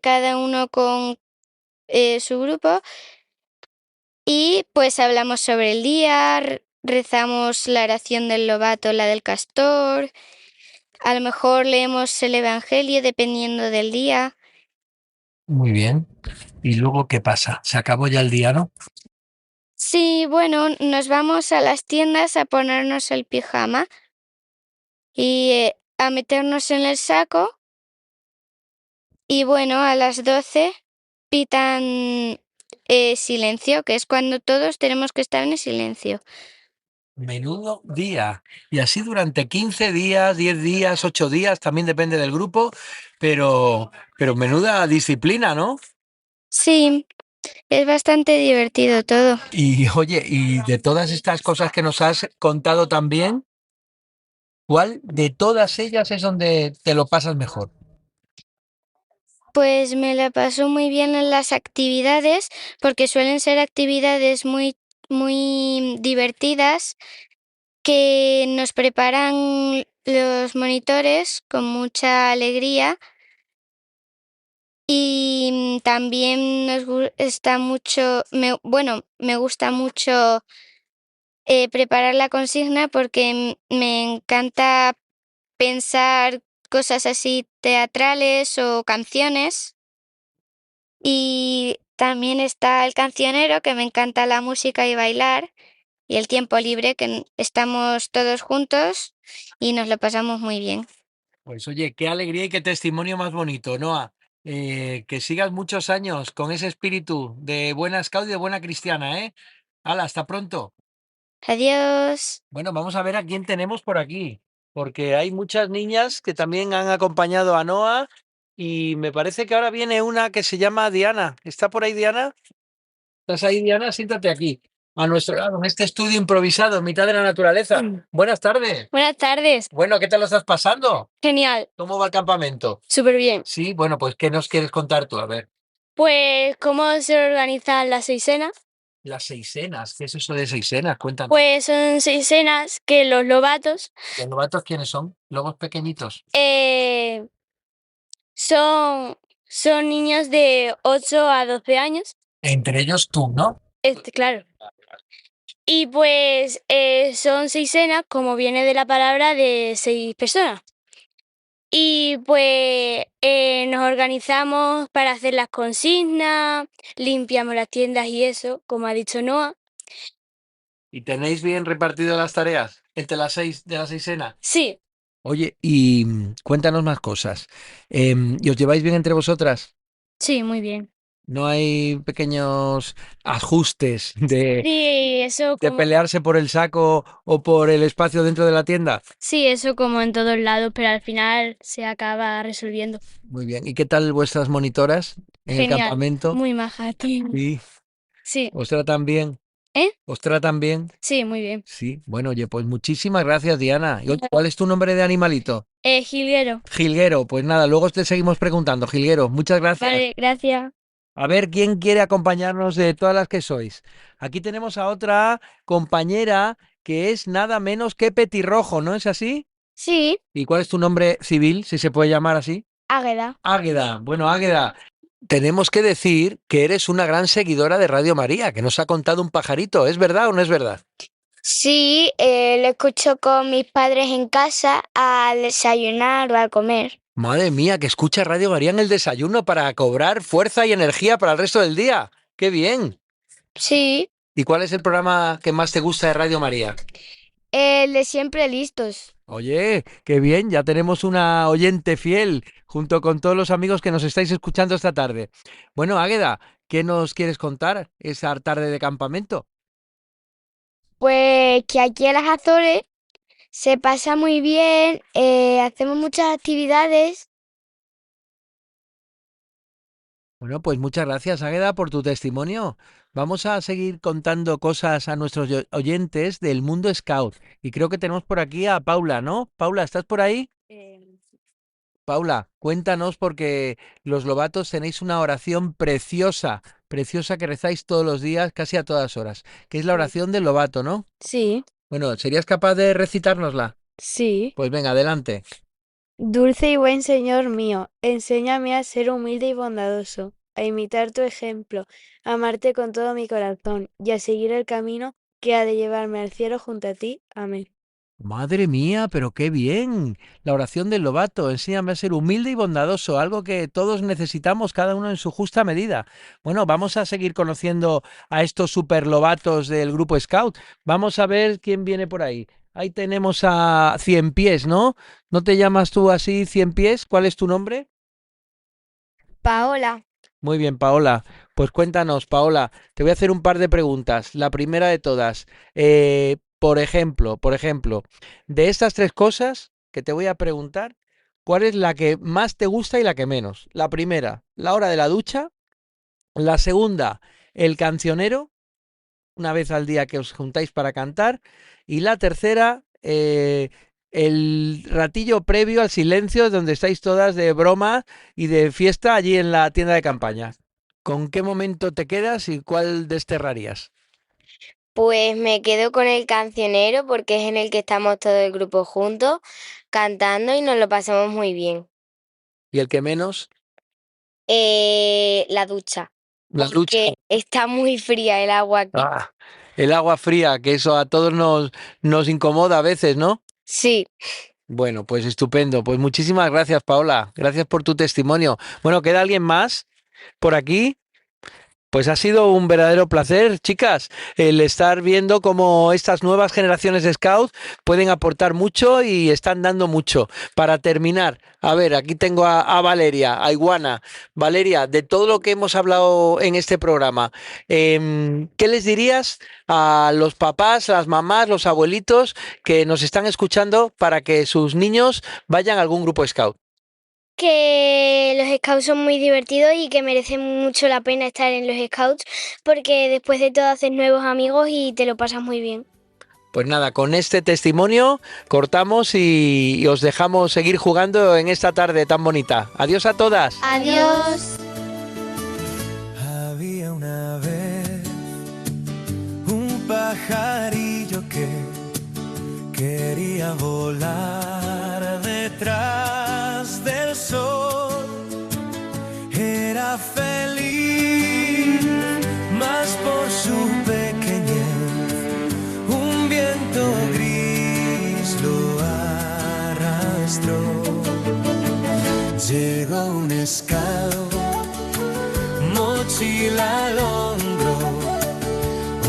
cada uno con su grupo y pues hablamos sobre el día, rezamos la oración del lobato, la del castor, a lo mejor leemos el Evangelio dependiendo del día. Muy bien. ¿Y luego qué pasa? ¿Se acabó ya el día, no? Sí, bueno, nos vamos a las tiendas a ponernos el pijama y a meternos en el saco y bueno, a las 12 pitan silencio, que es cuando todos tenemos que estar en silencio. Menudo día. Y así durante 15 días, 10 días, 8 días, también depende del grupo, pero menuda disciplina, ¿no? Sí, es bastante divertido todo. Y oye, y de todas estas cosas que nos has contado también, ¿cuál de todas ellas es donde te lo pasas mejor? Pues me la paso muy bien en las actividades, porque suelen ser actividades muy divertidas que nos preparan los monitores con mucha alegría y también nos gusta mucho, me gusta mucho preparar la consigna porque me encanta pensar cosas así teatrales o canciones. Y también está el cancionero, que me encanta la música y bailar, y el tiempo libre, que estamos todos juntos y nos lo pasamos muy bien. Pues oye, qué alegría y qué testimonio más bonito, Noa. Que sigas muchos años con ese espíritu de buena scout y de buena cristiana, ¿eh? Hala, hasta pronto. Adiós. Bueno, vamos a ver a quién tenemos por aquí, porque hay muchas niñas que también han acompañado a Noa y me parece que ahora viene una que se llama Diana. ¿Está por ahí Diana? ¿Estás ahí, Diana? Siéntate aquí, a nuestro lado, en este estudio improvisado en mitad de la naturaleza. Buenas tardes. Buenas tardes. Bueno, ¿qué tal lo estás pasando? Genial. ¿Cómo va el campamento? Súper bien. Sí, bueno, pues ¿qué nos quieres contar tú? A ver, Pues, ¿cómo se organizan las seisenas? las seisenas. ¿Qué es eso de seisenas? Cuéntanos. Pues son seisenas que los lobatos ¿Los novatos quiénes son? ¿Lobos pequeñitos? eh, son niños de 8 a 12 años. Entre ellos tú, ¿no? Claro. Y pues son seisenas, como viene de la palabra, de 6 personas. Y pues nos organizamos para hacer las consignas, limpiamos las tiendas y eso, como ha dicho Noah. ¿Y tenéis bien repartido las tareas entre las 6 de la seisena? Sí, Oye, y cuéntanos más cosas. ¿Y os lleváis bien entre vosotras? sí, muy bien. No hay pequeños ajustes Sí, eso de como, pelearse por el saco o por el espacio dentro de la tienda. sí, eso como en todos lados, pero al final se acaba resolviendo. Muy bien. ¿Y qué tal vuestras monitoras en el Genial, campamento? muy maja. Sí. Sí, ¿Os tratan bien? ¿eh? ¿Os tratan bien? Sí, muy bien. Sí. Bueno, oye, pues muchísimas gracias, Diana. ¿Y oye, cuál es tu nombre de animalito? Jilguero. Jilguero. Pues nada, luego te seguimos preguntando. Jilguero, muchas gracias. Vale, gracias. A ver quién quiere acompañarnos de todas las que sois. Aquí tenemos a otra compañera que es nada menos que Petirrojo, ¿no es así? Sí, ¿Y cuál es tu nombre civil, si se puede llamar así? Águeda. Águeda. Bueno, Águeda, tenemos que decir que eres una gran seguidora de Radio María, que nos ha contado un pajarito. ¿Es verdad o no es verdad? Sí, lo escucho con mis padres en casa al desayunar o al comer. Madre mía, que escucha Radio María en el desayuno para cobrar fuerza y energía para el resto del día. ¡Qué bien! Sí, ¿Y cuál es el programa que más te gusta de Radio María? el de siempre listos. Oye, qué bien, ya tenemos una oyente fiel junto con todos los amigos que nos estáis escuchando esta tarde. Bueno, Águeda, ¿qué nos quieres contar esa tarde de campamento? Pues que aquí en las Azores se pasa muy bien, hacemos muchas actividades. Bueno, pues muchas gracias, Águeda, por tu testimonio. Vamos a seguir contando cosas a nuestros oyentes del mundo Scout. Y creo que tenemos por aquí a Paula, ¿no? Paula, ¿estás por ahí? Paula, cuéntanos porque los lobatos tenéis una oración preciosa, preciosa que rezáis todos los días, casi a todas horas, que es la oración del lobato, ¿no? Sí, Bueno, ¿serías capaz de recitárnosla? sí. Pues venga, adelante. Dulce y buen Señor mío, enséñame a ser humilde y bondadoso, a imitar tu ejemplo, a amarte con todo mi corazón y a seguir el camino que ha de llevarme al cielo junto a ti. Amén. Madre mía, pero qué bien. La oración del lobato, enséñame a ser humilde y bondadoso, algo que todos necesitamos, cada uno en su justa medida. Bueno, vamos a seguir conociendo a estos super lobatos del grupo Scout. Vamos a ver quién viene por ahí. Ahí tenemos a Cien Pies, ¿no? ¿No te llamas tú así, Cien Pies? ¿Cuál es tu nombre? Paola, Muy bien, Paola. Pues cuéntanos, Paola, te voy a hacer un par de preguntas. La primera de todas, por ejemplo, de estas tres cosas que te voy a preguntar, ¿cuál es la que más te gusta y la que menos? La primera, la hora de la ducha. La segunda, el cancionero, una vez al día que os juntáis para cantar. Y la tercera, el ratillo previo al silencio donde estáis todas de broma y de fiesta allí en la tienda de campaña. ¿Con qué momento te quedas y cuál desterrarías? pues me quedo con el cancionero porque es en el que estamos todo el grupo juntos cantando y nos lo pasamos muy bien. ¿Y el que menos? La ducha, La ducha. que está muy fría el agua aquí. Ah, el agua fría, que eso a todos nos incomoda a veces, ¿no? Sí, Bueno, pues estupendo. Pues muchísimas gracias, Paola. Gracias por tu testimonio. Bueno, ¿queda alguien más por aquí? Pues ha sido un verdadero placer, chicas, el estar viendo cómo estas nuevas generaciones de Scouts pueden aportar mucho y están dando mucho. Para terminar, a ver, aquí tengo a Valeria, a Iguana. Valeria, de todo lo que hemos hablado en este programa, ¿qué les dirías a los papás, las mamás, los abuelitos que nos están escuchando para que sus niños vayan a algún grupo Scout? que los scouts son muy divertidos y que merece mucho la pena estar en los scouts porque después de todo haces nuevos amigos y te lo pasas muy bien. Pues nada, con este testimonio cortamos y os dejamos seguir jugando en esta tarde tan bonita. Adiós a todas. Adiós. Había una vez un pajarillo que quería volar detrás del sol. Era feliz, mas por su pequeñez un viento gris lo arrastró. Llegó un scout, mochila al hombro,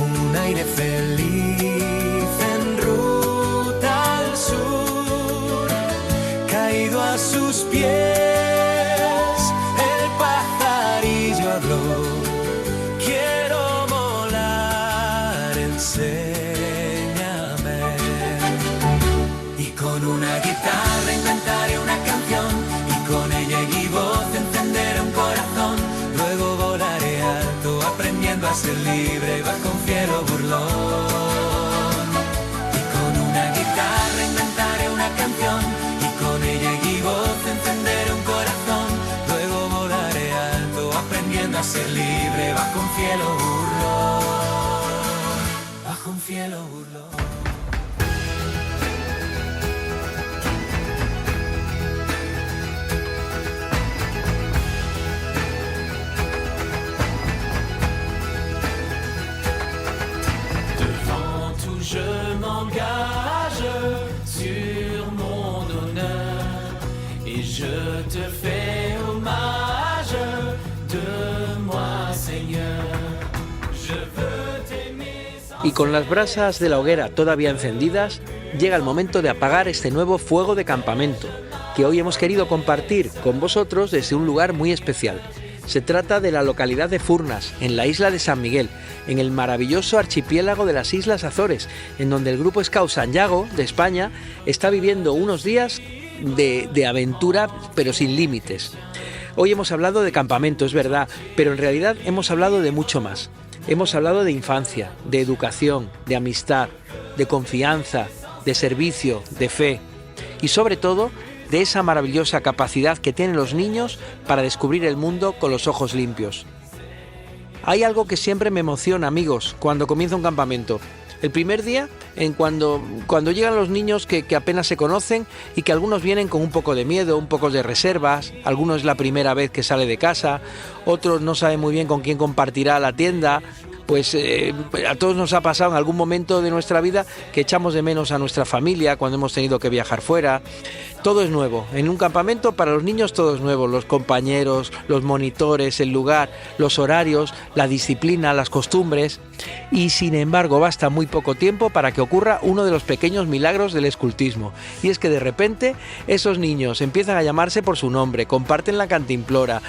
un aire feliz en ruta al sur. Caído a sus pies, el pajarillo habló. a ser libre, vas con fiero burlón. Y con una guitarra inventaré una canción, y con ella y voz encenderé un corazón. Luego volaré alto aprendiendo a ser libre, bajo un cielo burlón, bajo un cielo burlón. Je m'engage sur mon honneur et je te fais hommage de moi, Seigneur. Je veux t'aimer sans... Y con las brasas de la hoguera todavía encendidas, llega el momento de apagar este nuevo fuego de campamento, que hoy hemos querido compartir con vosotros desde un lugar muy especial. Se trata de la localidad de Furnas, en la isla de San Miguel, en el maravilloso archipiélago de las Islas Azores, en donde el grupo Scout San Yago de España está viviendo unos días de aventura, pero sin límites. Hoy hemos hablado de campamento, es verdad, pero en realidad hemos hablado de mucho más. Hemos hablado de infancia, de educación, de amistad, de confianza, de servicio, de fe y sobre todo de esa maravillosa capacidad que tienen los niños para descubrir el mundo con los ojos limpios. Hay algo que siempre me emociona, amigos, cuando comienza un campamento. El primer día, cuando llegan los niños que apenas se conocen y que algunos vienen con un poco de miedo, un poco de reservas, algunos es la primera vez que sale de casa, otros no saben muy bien con quién compartirá la tienda. Pues a todos nos ha pasado en algún momento de nuestra vida que echamos de menos a nuestra familia cuando hemos tenido que viajar fuera. Todo es nuevo. En un campamento para los niños todo es nuevo. Los compañeros, los monitores, el lugar, los horarios, la disciplina, las costumbres. Y sin embargo basta muy poco tiempo para que ocurra uno de los pequeños milagros del escultismo. Y es que de repente esos niños empiezan a llamarse por su nombre, comparten la cantimplora,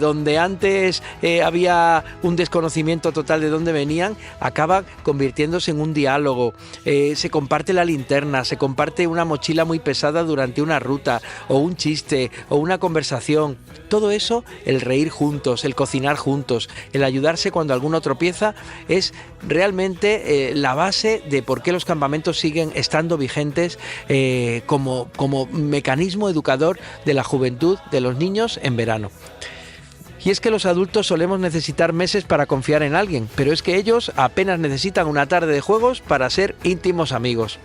donde antes había un desconocimiento total de dónde venían, acaba convirtiéndose en un diálogo. Se comparte la linterna, se comparte una mochila muy pesada durante una ruta, o un chiste, o una conversación. Todo eso, el reír juntos, el cocinar juntos, el ayudarse cuando alguno tropieza, es realmente la base de por qué los campamentos siguen estando vigentes como mecanismo educador de la juventud, de los niños en verano. Y es que los adultos solemos necesitar meses para confiar en alguien, pero es que ellos apenas necesitan una tarde de juegos para ser íntimos amigos.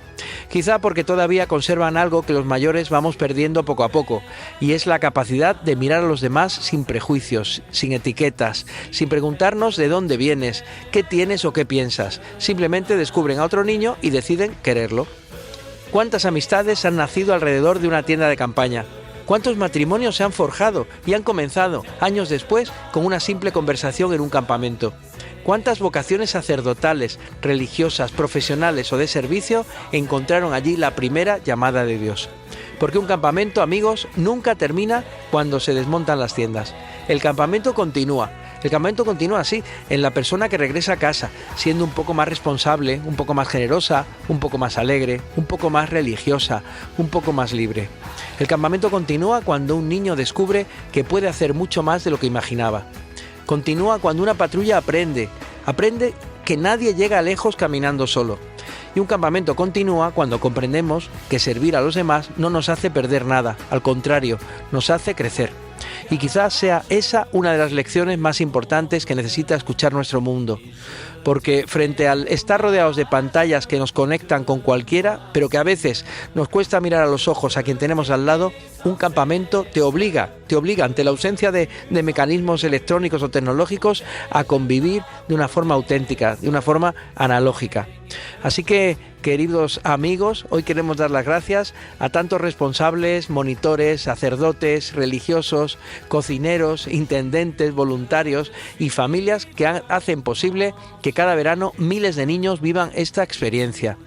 Quizá porque todavía conservan algo que los mayores vamos perdiendo poco a poco, y es la capacidad de mirar a los demás sin prejuicios, sin etiquetas, sin preguntarnos de dónde vienes, qué tienes o qué piensas. Simplemente descubren a otro niño y deciden quererlo. ¿Cuántas amistades han nacido alrededor de una tienda de campaña? ¿Cuántos matrimonios se han forjado y han comenzado años después con una simple conversación en un campamento? ¿Cuántas vocaciones sacerdotales, religiosas, profesionales o de servicio encontraron allí la primera llamada de Dios? Porque un campamento, amigos, nunca termina cuando se desmontan las tiendas. El campamento continúa. El campamento continúa así, en la persona que regresa a casa, siendo un poco más responsable, un poco más generosa, un poco más alegre, un poco más religiosa, un poco más libre. El campamento continúa cuando un niño descubre que puede hacer mucho más de lo que imaginaba. Continúa cuando una patrulla aprende que nadie llega lejos caminando solo. Y un campamento continúa cuando comprendemos que servir a los demás no nos hace perder nada, al contrario, nos hace crecer. Y quizás sea esa una de las lecciones más importantes que necesita escuchar nuestro mundo. Porque frente al estar rodeados de pantallas que nos conectan con cualquiera, pero que a veces nos cuesta mirar a los ojos a quien tenemos al lado, un campamento te obliga ante la ausencia de mecanismos electrónicos o tecnológicos a convivir de una forma auténtica, de una forma analógica. Así que, queridos amigos, hoy queremos dar las gracias a tantos responsables, monitores, sacerdotes, religiosos, cocineros, intendentes, voluntarios y familias que hacen posible que cada verano miles de niños vivan esta experiencia.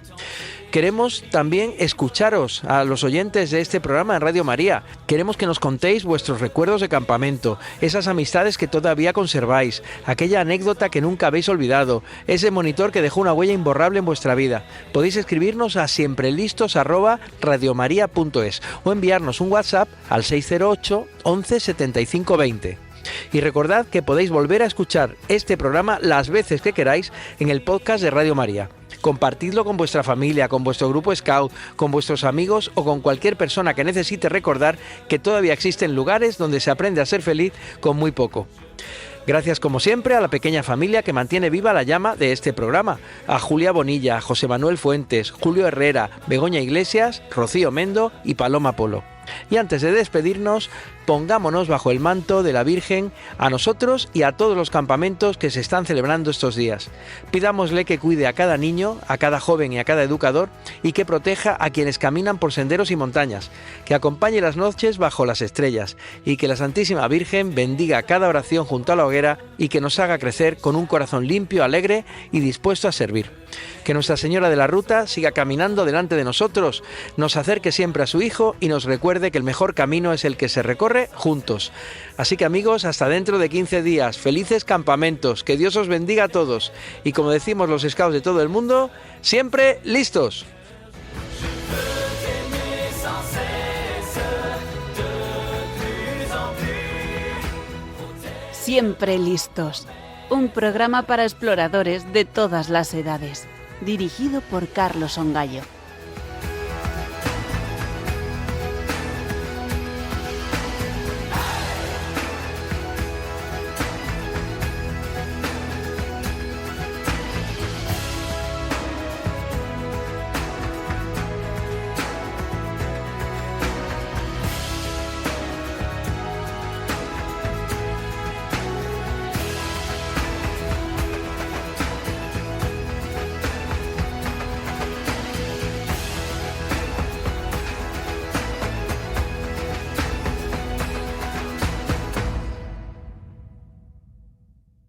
Queremos también escucharos a los oyentes de este programa en Radio María. Queremos que nos contéis vuestros recuerdos de campamento, esas amistades que todavía conserváis, aquella anécdota que nunca habéis olvidado, ese monitor que dejó una huella imborrable en vuestra vida. Podéis escribirnos a siemprelistos@radiomaria.es o enviarnos un WhatsApp al 608 11 75 20. Y recordad que podéis volver a escuchar este programa las veces que queráis en el podcast de Radio María. Compartidlo con vuestra familia, con vuestro grupo Scout, con vuestros amigos o con cualquier persona que necesite recordar que todavía existen lugares donde se aprende a ser feliz con muy poco. Gracias como siempre a la pequeña familia que mantiene viva la llama de este programa, a Julia Bonilla, José Manuel Fuentes, Julio Herrera, Begoña Iglesias, Rocío Mendo y Paloma Polo. Y antes de despedirnos, pongámonos bajo el manto de la Virgen a nosotros y a todos los campamentos que se están celebrando estos días. Pidámosle que cuide a cada niño, a cada joven y a cada educador y que proteja a quienes caminan por senderos y montañas, que acompañe las noches bajo las estrellas y que la Santísima Virgen bendiga cada oración junto a la hoguera y que nos haga crecer con un corazón limpio, alegre y dispuesto a servir. Que Nuestra Señora de la Ruta siga caminando delante de nosotros, nos acerque siempre a su Hijo y nos recuerde que el mejor camino es el que se recorre juntos. Así que amigos, hasta dentro de 15 días, felices campamentos, que Dios os bendiga a todos y como decimos los scouts de todo el mundo, siempre listos. Siempre listos. Un programa para exploradores de todas las edades, dirigido por Carlos Ongallo.